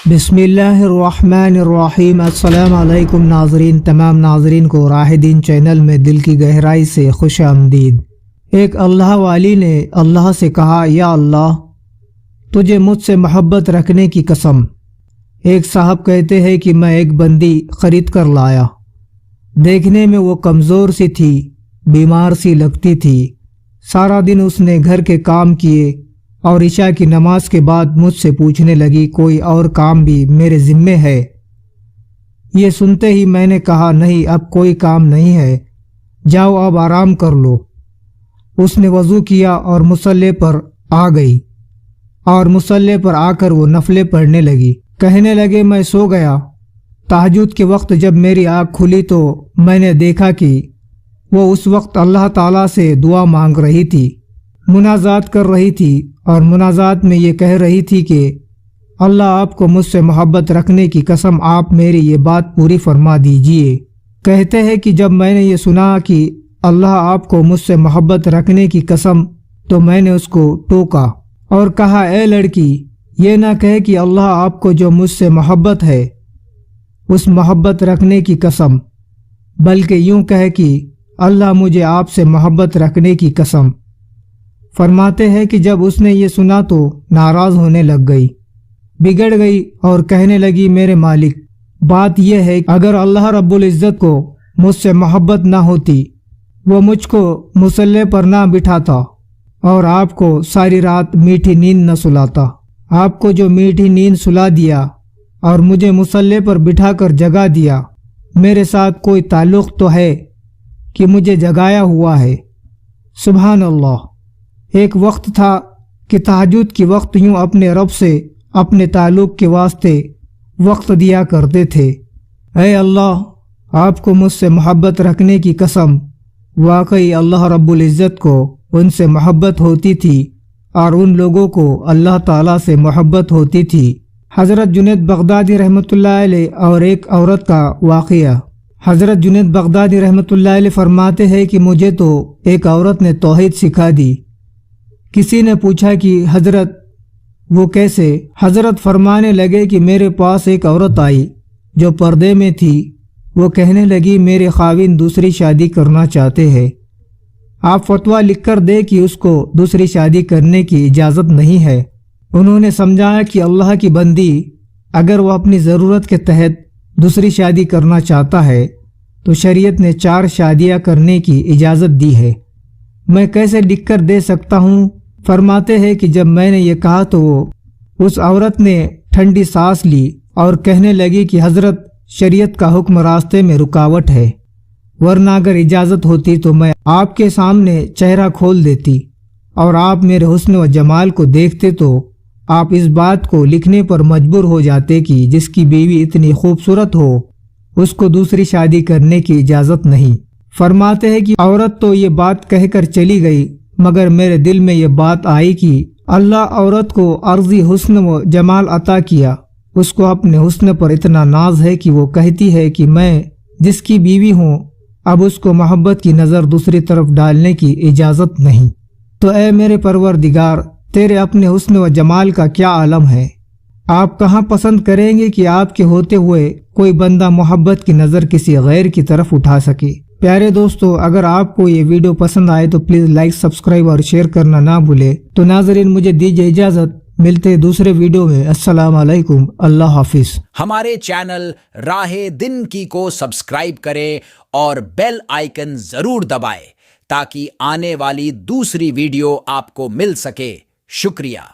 बिस्मिल्लाहिर्रहमानिर्रहीम। अस्सलाम वालेकुम नाज़रीन, तमाम नाज़रीन को राहिदीन चैनल में दिल की गहराई से खुश आमदीद। एक अल्लाह वाली ने अल्लाह से कहा, या अल्लाह, तुझे मुझसे मोहब्बत रखने की कसम। एक साहब कहते हैं कि मैं एक बंदी खरीद कर लाया। देखने में वो कमज़ोर सी थी, बीमार सी लगती थी। सारा दिन उसने घर के काम किए और इशा की नमाज के बाद मुझसे पूछने लगी, कोई और काम भी मेरे ज़िम्मे है? ये सुनते ही मैंने कहा, नहीं, अब कोई काम नहीं है, जाओ अब आराम कर लो। उसने वज़ू किया और मुसल्ले पर आ गई और मुसल्ले पर आकर वो नफले पढ़ने लगी। कहने लगे, मैं सो गया। तहज्जुद के वक्त जब मेरी आँख खुली तो मैंने देखा कि वो उस वक्त अल्लाह ताला से दुआ मांग रही थी, मुनाजात कर रही थी और मुनाजात में ये कह रही थी कि अल्लाह, आपको मुझसे मोहब्बत रखने की कसम, आप मेरी ये बात पूरी फरमा दीजिए। कहते हैं कि जब मैंने ये सुना कि अल्लाह आपको मुझसे मोहब्बत रखने की कसम, तो मैंने उसको टोका और कहा, ए लड़की, ये ना कहे कि अल्लाह आपको जो मुझसे मोहब्बत है उस मोहब्बत रखने की कसम, बल्कि यूं कहे कि अल्लाह मुझे आपसे मोहब्बत रखने की कसम। फरमाते हैं कि जब उसने ये सुना तो नाराज़ होने लग गई, बिगड़ गई और कहने लगी, मेरे मालिक, बात यह है, अगर अल्लाह रब्बुल इज़्ज़त को मुझसे मोहब्बत ना होती, वो मुझको मुसल्ले पर ना बिठाता और आपको सारी रात मीठी नींद न सुलाता। आपको जो मीठी नींद सुला दिया और मुझे मुसल्ले पर बिठाकर जगा दिया, मेरे साथ कोई ताल्लुक़ तो है कि मुझे जगाया हुआ है। सुभान अल्लाह। एक वक्त था कि तहज्जुद की वक्त यूं अपने रब से अपने ताल्लुक़ के वास्ते वक्त दिया करते थे। ऐ अल्लाह, आपको मुझसे मोहब्बत रखने की कसम, वाकई अल्लाह रब्बुल इज़्ज़त को उनसे मोहब्बत होती थी और उन लोगों को अल्लाह ताला से मोहब्बत होती थी। हज़रत जुनैद बगदादी रहमतुल्लाह अलैह और एक औरत का वाक़या। हज़रत जुनैद बगदादी रहमतुल्लाह अलैह फरमाते हैं कि मुझे तो एक औरत ने तौहीद सिखा दी। किसी ने पूछा कि हज़रत, वो कैसे? हज़रत फरमाने लगे कि मेरे पास एक औरत आई जो पर्दे में थी। वो कहने लगी, मेरे खाविन दूसरी शादी करना चाहते हैं, आप फतवा लिख कर दे कि उसको दूसरी शादी करने की इजाज़त नहीं है। उन्होंने समझाया कि अल्लाह की बंदी, अगर वो अपनी ज़रूरत के तहत दूसरी शादी करना चाहता है तो शरीयत ने 4 शादियाँ करने की इजाज़त दी है, मैं कैसे लिख कर दे सकता हूँ? फरमाते हैं कि जब मैंने ये कहा तो उस औरत ने ठंडी सांस ली और कहने लगी कि हज़रत, शरीयत का हुक्म रास्ते में रुकावट है, वरना अगर इजाज़त होती तो मैं आपके सामने चेहरा खोल देती और आप मेरे हुस्न व जमाल को देखते तो आप इस बात को लिखने पर मजबूर हो जाते कि जिसकी बीवी इतनी खूबसूरत हो उसको दूसरी शादी करने की इजाज़त नहीं। फरमाते हैं कि औरत तो ये बात कहकर चली गई, मगर मेरे दिल में ये बात आई कि अल्लाह औरत को अर्जी हुस्न व जमाल अता किया, उसको अपने हुस्न पर इतना नाज है कि वो कहती है कि मैं जिसकी बीवी हूँ, अब उसको मोहब्बत की नज़र दूसरी तरफ डालने की इजाज़त नहीं। तो ऐ मेरे परवरदिगार, तेरे अपने हुस्न व जमाल का क्या आलम है। आप कहाँ पसंद करेंगे कि आपके होते हुए कोई बंदा मोहब्बत की नज़र किसी गैर की तरफ उठा सके। प्यारे दोस्तों, अगर आपको ये वीडियो पसंद आए तो प्लीज़ लाइक, सब्सक्राइब और शेयर करना ना भूले। तो नाज़रीन, मुझे दीजिए इजाज़त, मिलते हैं दूसरे वीडियो में। अस्सलाम वालेकुम, अल्लाह हाफिज़। हमारे चैनल राहे दिन की को सब्सक्राइब करें और बेल आइकन जरूर दबाएं ताकि आने वाली दूसरी वीडियो आपको मिल सके। शुक्रिया।